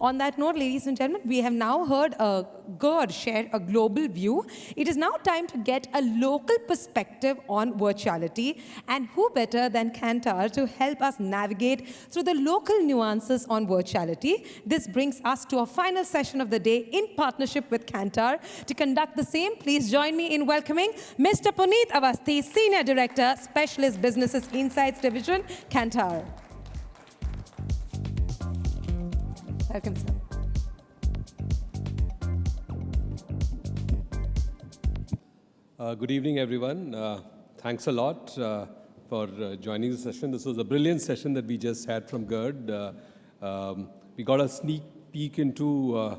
On that note, ladies and gentlemen, we have now heard GERD share a global view. It is now time to get a local perspective on virtuality, and who better than Kantar to help us navigate through the local nuances on virtuality. This brings us to our final session of the day in partnership with Kantar. To conduct the same, please join me in welcoming Mr. Puneet Awasthi, Senior Director, Specialist Businesses Insights Division, Kantar. Welcome, sir. Good evening, everyone. Thanks a lot for joining the session. This was a brilliant session that we just had from GERD. We got a sneak peek into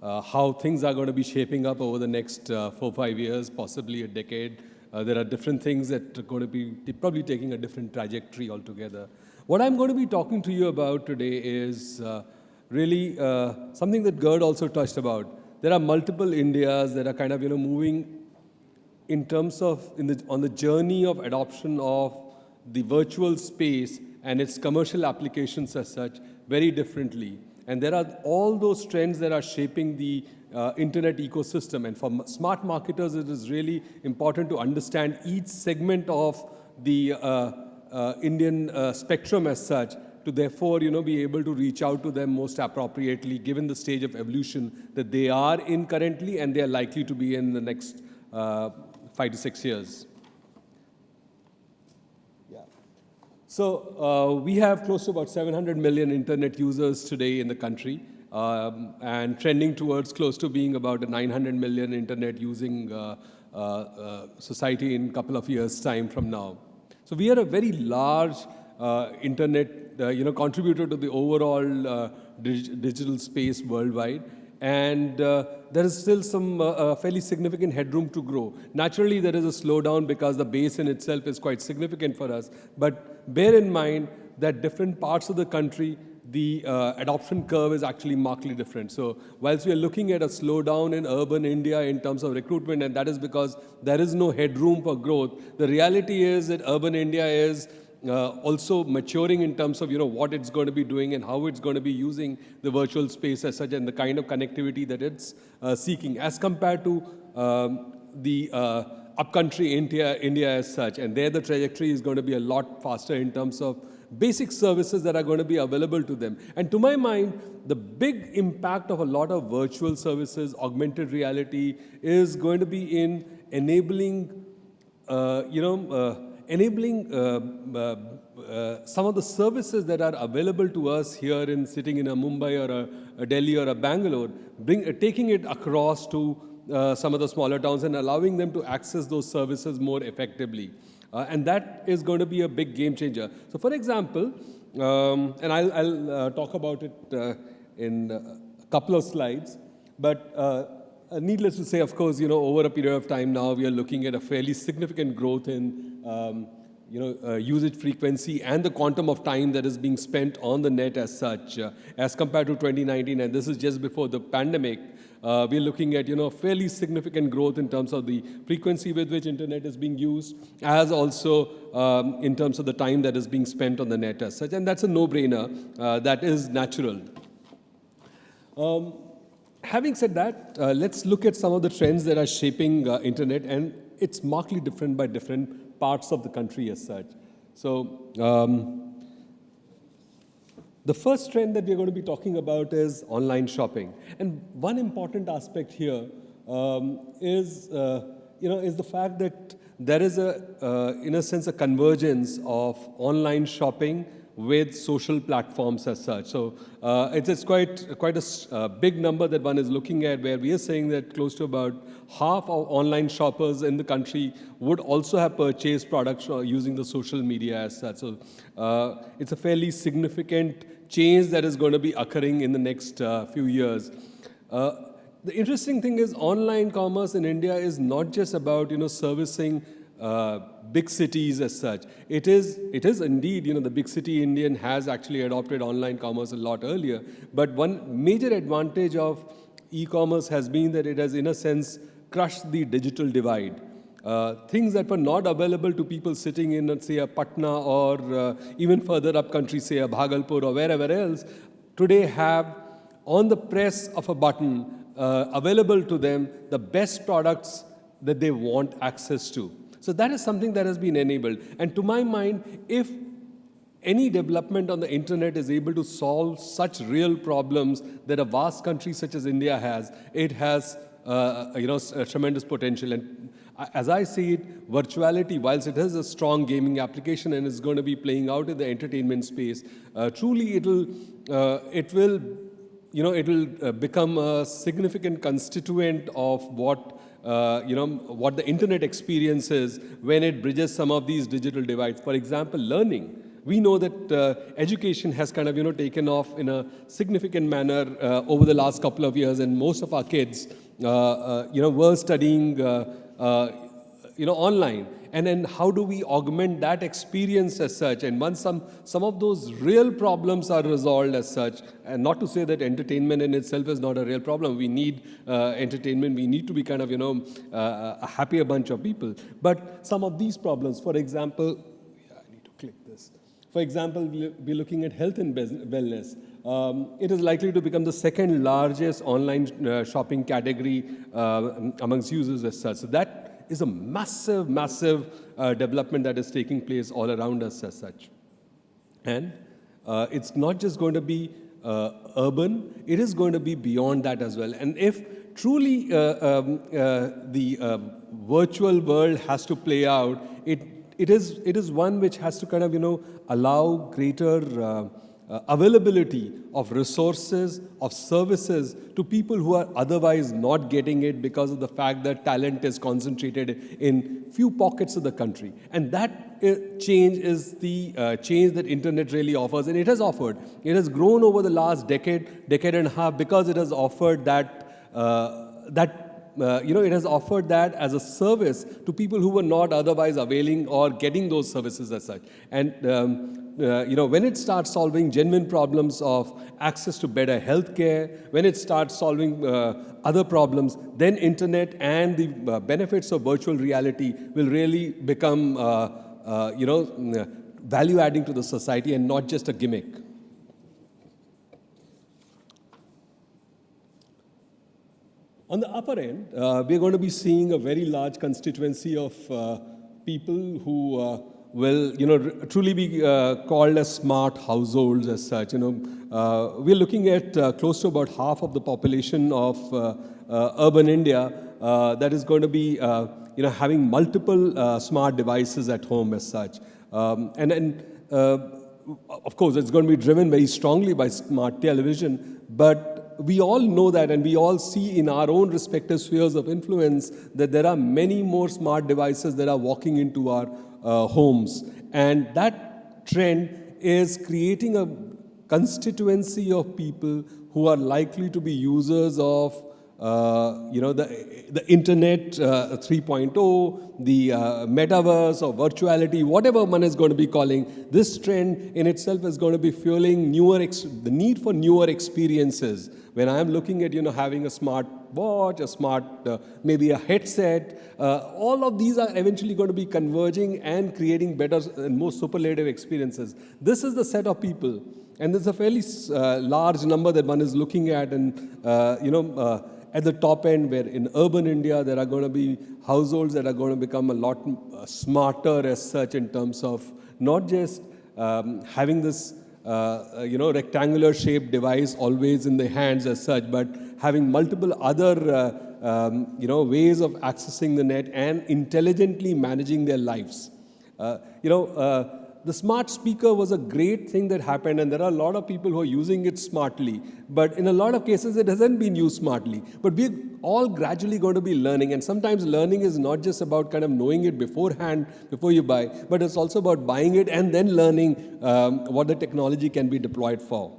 how things are going to be shaping up over the next 4-5 years, possibly a decade. There are different things that are going to be probably taking a different trajectory altogether. What I'm going to be talking to you about today is really something that GERD also touched about. There are multiple Indias that are kind of moving in terms of on the journey of adoption of the virtual space and its commercial applications as such very differently. And there are all those trends that are shaping the internet ecosystem. And for smart marketers, it is really important to understand each segment of the Indian spectrum as such, to therefore be able to reach out to them most appropriately given the stage of evolution that they are in currently and they are likely to be in the next 5 to 6 years. Yeah. So we have close to about 700 million internet users today in the country, and trending towards close to being about a 900 million internet using society in a couple of years' time from now. So we are a very large internet contributor to the overall digital space worldwide. And there is still some fairly significant headroom to grow. Naturally, there is a slowdown because the base in itself is quite significant for us. But bear in mind that different parts of the country, the adoption curve is actually markedly different. So whilst we are looking at a slowdown in urban India in terms of recruitment, and that is because there is no headroom for growth, the reality is that urban India is also maturing in terms of what it's going to be doing and how it's going to be using the virtual space as such and the kind of connectivity that it's seeking as compared to the upcountry India as such. And there the trajectory is going to be a lot faster in terms of basic services that are going to be available to them. And to my mind, the big impact of a lot of virtual services, augmented reality, is going to be in enabling some of the services that are available to us here sitting in a Mumbai or a Delhi or a Bangalore, taking it across to some of the smaller towns and allowing them to access those services more effectively. And that is going to be a big game changer. So for example, and I'll talk about it in a couple of slides, but needless to say, of course, over a period of time now, we are looking at a fairly significant growth in usage frequency and the quantum of time that is being spent on the net as such, as compared to 2019, and this is just before the pandemic. We're looking at fairly significant growth in terms of the frequency with which internet is being used, as also in terms of the time that is being spent on the net as such, and that's a no-brainer. That is natural. Having said that, let's look at some of the trends that are shaping internet, and it's markedly different by different parts of the country as such. So the first trend that we're going to be talking about is online shopping. And one important aspect here is the fact that there is in a sense, a convergence of online shopping with social platforms as such. So it's quite a big number that one is looking at, where we are saying that close to about half of online shoppers in the country would also have purchased products using the social media as such. So it's a fairly significant change that is going to be occurring in the next few years. The interesting thing is online commerce in India is not just about servicing big cities as such. It is indeed, the big city Indian has actually adopted online commerce a lot earlier. But one major advantage of e-commerce has been that it has, in a sense, crushed the digital divide. Things that were not available to people sitting in, say, a Patna or even further up country, say, a Bhagalpur or wherever else, today have on the press of a button, available to them the best products that they want access to. So that is something that has been enabled. And to my mind, if any development on the internet is able to solve such real problems that a vast country such as India has, it has a tremendous potential. And as I see it, virtuality, whilst it has a strong gaming application and is going to be playing out in the entertainment space, truly it will become a significant constituent of what the internet experience is when it bridges some of these digital divides. For example, learning. We know that education has kind of taken off in a significant manner over the last couple of years, and most of our kids were studying online. And then how do we augment that experience as such? And once some of those real problems are resolved as such, and not to say that entertainment in itself is not a real problem. We need entertainment. We need to be kind of a happier bunch of people. But some of these problems, for example, I need to click this. For example, we're looking at health and wellness. It is likely to become the second largest online shopping category amongst users as such. So that is a massive, massive development that is taking place all around us as such. And it's not just going to be urban, it is going to be beyond that as well. And if truly the virtual world has to play out, it is one which has to kind of allow greater availability of resources, of services to people who are otherwise not getting it because of the fact that talent is concentrated in few pockets of the country. And that change is the change that internet really offers, and it has offered. It has grown over the last decade and a half because it has offered it has offered that as a service to people who were not otherwise availing or getting those services as such. And when it starts solving genuine problems of access to better healthcare, when it starts solving other problems, then internet and the benefits of virtual reality will really become value adding to the society and not just a gimmick. On the upper end, we're going to be seeing a very large constituency of people who will, truly be called as smart households as such. We're looking at close to about half of the population of urban India that is going to be, having multiple smart devices at home as such. Of course, it's going to be driven very strongly by smart television, but we all know that, and we all see in our own respective spheres of influence that there are many more smart devices that are walking into our homes. And that trend is creating a constituency of people who are likely to be users of the internet 3.0, the metaverse or virtuality, whatever one is going to be calling. This trend in itself is going to be fueling the need for newer experiences. When I am looking at having a smart watch, a smart maybe a headset, all of these are eventually going to be converging and creating better and more superlative experiences. This is the set of people, and there's a fairly large number that one is looking at, and at the top end, where in urban India there are going to be households that are going to become a lot smarter as such in terms of not just having this rectangular shaped device always in their hands as such, but having multiple other ways of accessing the net and intelligently managing their lives. The smart speaker was a great thing that happened, and there are a lot of people who are using it smartly. But in a lot of cases, it hasn't been used smartly. But we're all gradually going to be learning, and sometimes learning is not just about kind of knowing it beforehand, before you buy, but it's also about buying it and then learning what the technology can be deployed for.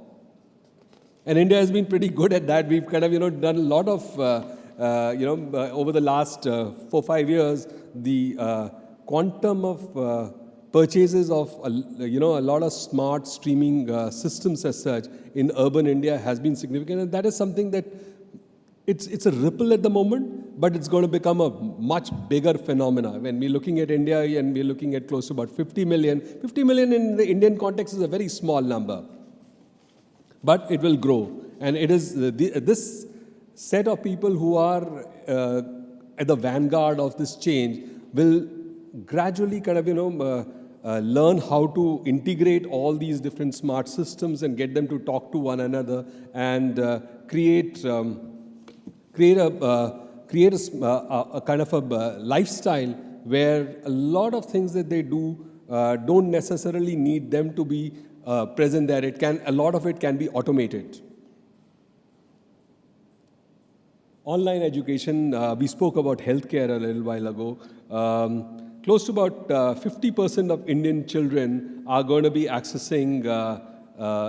And India has been pretty good at that. We've kind of done a lot of over the last 4-5 years, the quantum of purchases of a lot of smart streaming systems as such in urban India has been significant, and that is something that it's a ripple at the moment, but it's going to become a much bigger phenomena. When we're looking at India and we're looking at close to about 50 million in the Indian context is a very small number, but it will grow. And it is this set of people who are at the vanguard of this change will gradually kind of, learn how to integrate all these different smart systems and get them to talk to one another and create a kind of a lifestyle where a lot of things that they do don't necessarily need them to be present there. A lot of it can be automated. Online education, we spoke about healthcare a little while ago. Close to about 50% of Indian children are going to be accessing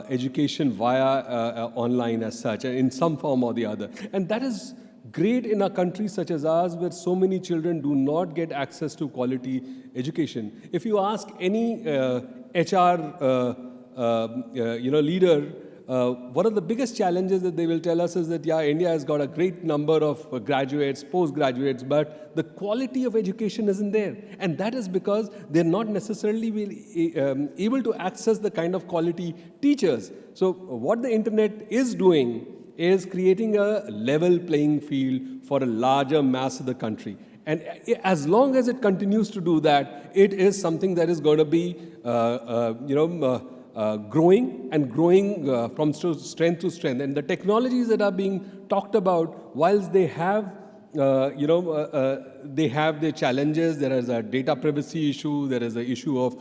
education via online as such, in some form or the other. And that is great in a country such as ours, where so many children do not get access to quality education. If you ask any HR leader, one of the biggest challenges that they will tell us is that, yeah, India has got a great number of graduates, postgraduates, but the quality of education isn't there. And that is because they're not necessarily able to access the kind of quality teachers. So what the internet is doing is creating a level playing field for a larger mass of the country. And as long as it continues to do that, it is something that is going to be, growing and growing from strength to strength. And the technologies that are being talked about, whilst they have, they have their challenges. There is a data privacy issue. There is an issue of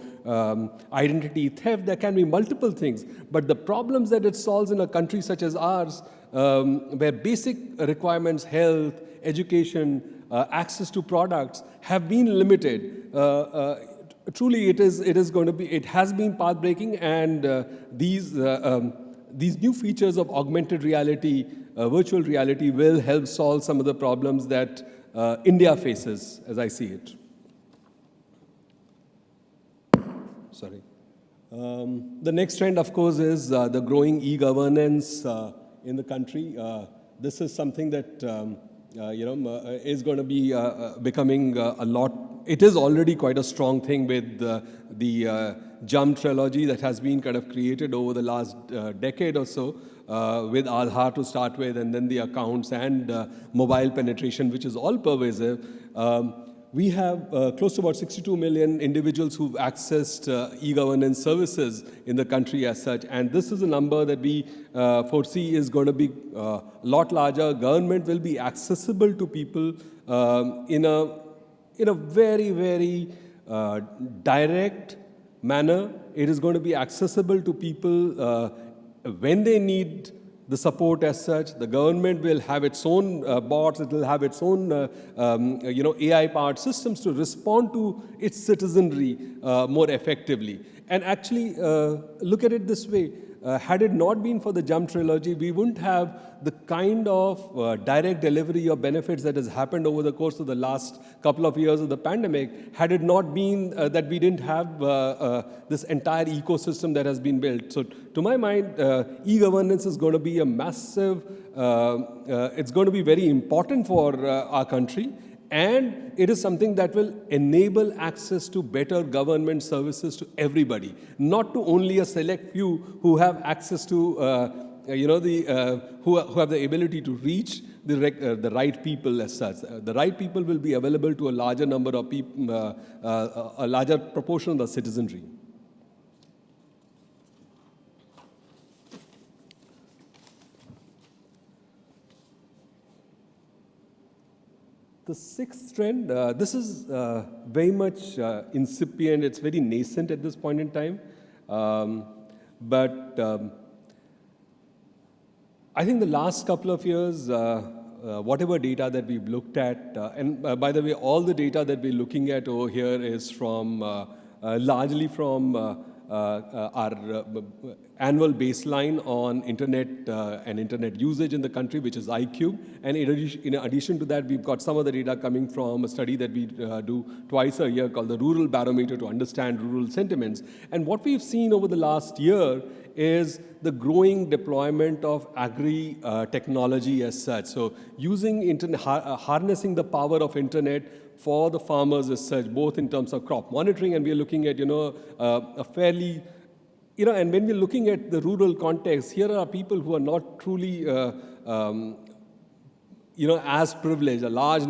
identity theft. There can be multiple things. But the problems that it solves in a country such as ours, where basic requirements, health, education, access to products have been limited, truly, it has been path-breaking, and these new features of augmented reality, virtual reality, will help solve some of the problems that India faces, as I see it. Sorry. The next trend, of course, is the growing e-governance in the country. This is something that is going to be becoming a lot. It is already quite a strong thing with the JUMP trilogy that has been kind of created over the last decade or so, with Aadhaar to start with, and then the accounts and mobile penetration, which is all pervasive. We have close to about 62 million individuals who've accessed e-governance services in the country as such. And this is a number that we foresee is going to be a lot larger. Government will be accessible to people in a very, very direct manner. It is going to be accessible to people when they need the support as such. The government will have its own bots. It will have its own, AI-powered systems to respond to its citizenry more effectively. And actually, look at it this way. Had it not been for the JUMP trilogy, we wouldn't have the kind of direct delivery of benefits that has happened over the course of the last couple of years of the pandemic, had it not been that we didn't have this entire ecosystem that has been built. So to my mind, e-governance is going to be a massive, it's going to be very important for our country. And it is something that will enable access to better government services to everybody, not to only a select few who have access to, who have the ability to reach the right people as such. The right people will be available to a larger number of people, a larger proportion of the citizenry. The sixth trend, this is very much incipient. It's very nascent at this point in time. But I think the last couple of years, whatever data that we've looked at, and by the way, all the data that we're looking at over here is from largely from our annual baseline on internet and internet usage in the country, which is iCube. And in addition to that, we've got some of the data coming from a study that we do twice a year called the Rural Barometer to understand rural sentiments. And what we've seen over the last year is the growing deployment of agri-technology as such. So using internet, harnessing the power of internet for the farmers as such, both in terms of crop monitoring, and we are looking at, a fairly and when we're looking at the rural context, here are people who are not truly, as privileged. A large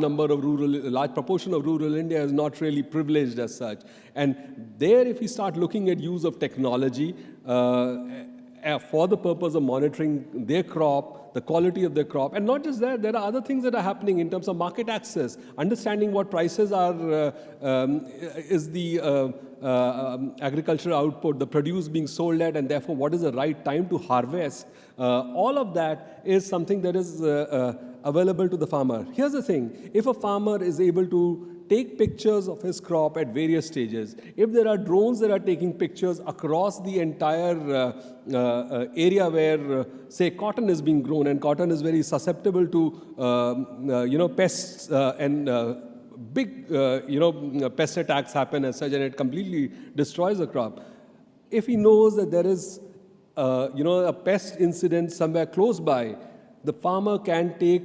proportion of rural India is not really privileged as such. And there, if we start looking at use of technology for the purpose of monitoring their crop, the quality of their crop, and not just that, there are other things that are happening in terms of market access, understanding what prices are, is the agricultural output, the produce being sold at, and therefore what is the right time to harvest. All of that is something that is available to the farmer. Here's the thing, if a farmer is able to take pictures of his crop at various stages, if there are drones that are taking pictures across the entire area where, say, cotton is being grown, and cotton is very susceptible to, pests and big, pest attacks happen as such, and it completely destroys the crop. If he knows that there is, a pest incident somewhere close by, the farmer can take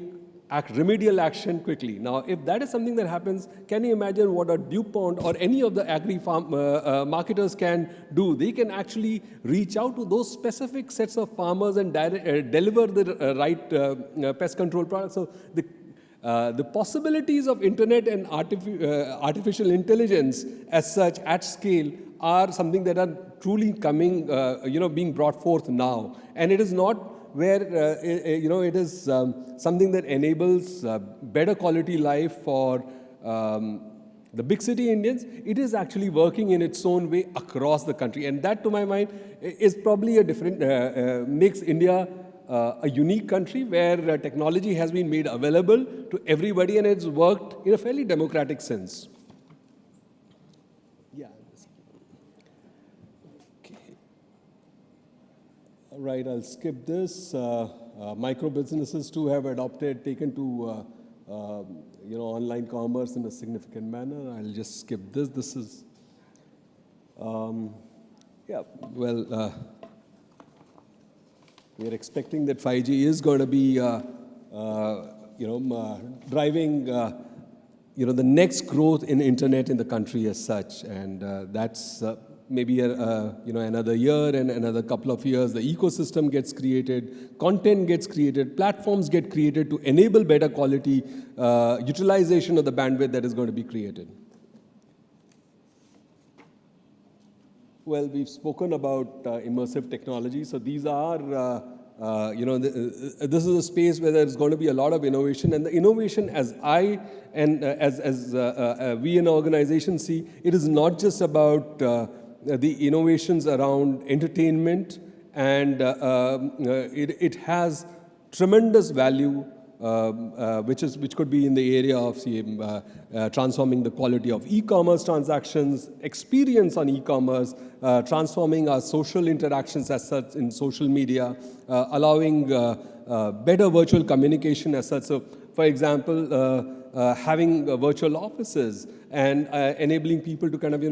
remedial action quickly. Now, if that is something that happens, can you imagine what a DuPont or any of the agri-farm marketers can do? They can actually reach out to those specific sets of farmers and deliver the right pest control products. So the possibilities of internet and artificial intelligence as such at scale are something that are truly coming, being brought forth now. And it is not where, it is something that enables better quality life for the big city Indians. It is actually working in its own way across the country. And that, to my mind, is probably a different, makes India a unique country where technology has been made available to everybody, and it's worked in a fairly democratic sense. Yeah. Okay. All right, I'll skip this. Micro businesses too have taken to online commerce in a significant manner. I'll just skip this. This is, we're expecting that 5G is going to be, driving, the next growth in internet in the country as such, and that's maybe another year and another couple of years. The ecosystem gets created, content gets created, platforms get created to enable better quality utilization of the bandwidth that is going to be created. Well, we've spoken about immersive technology. So these are, this is a space where there's going to be a lot of innovation. And the innovation, as I and as we in the organization see, it is not just about the innovations around entertainment, and it has tremendous value, which could be in the area of transforming the quality of e-commerce transactions, experience on e-commerce, transforming our social interactions as such in social media, allowing better virtual communication as such. So, for example, having virtual offices and enabling people to kind of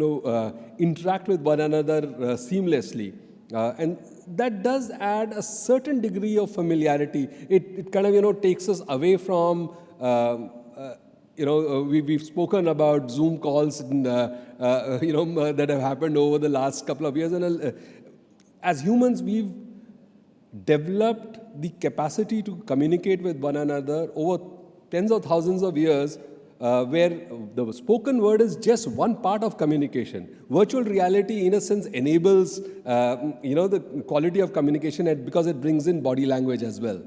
interact with one another seamlessly, and that does add a certain degree of familiarity. It kind of takes us away from we've spoken about Zoom calls and, that have happened over the last couple of years, and as humans we've developed the capacity to communicate with one another over tens of thousands of years, where the spoken word is just one part of communication. Virtual reality, in a sense, enables, the quality of communication because it brings in body language as well.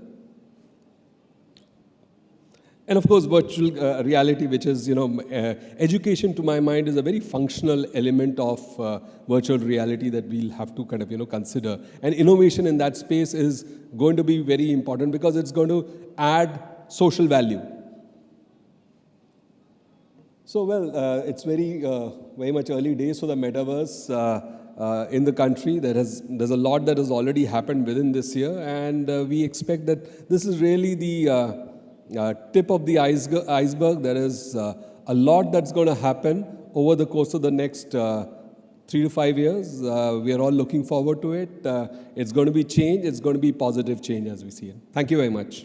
And of course, virtual reality, which is, education, to my mind, is a very functional element of virtual reality that we'll have to kind of, consider. And innovation in that space is going to be very important because it's going to add social value. So, well, it's very much early days for the metaverse in the country. There's a lot that has already happened within this year, and we expect that this is really the tip of the iceberg. There is a lot that's going to happen over the course of the next 3 to 5 years. We are all looking forward to it. It's going to be change. It's going to be positive change as we see it. Thank you very much.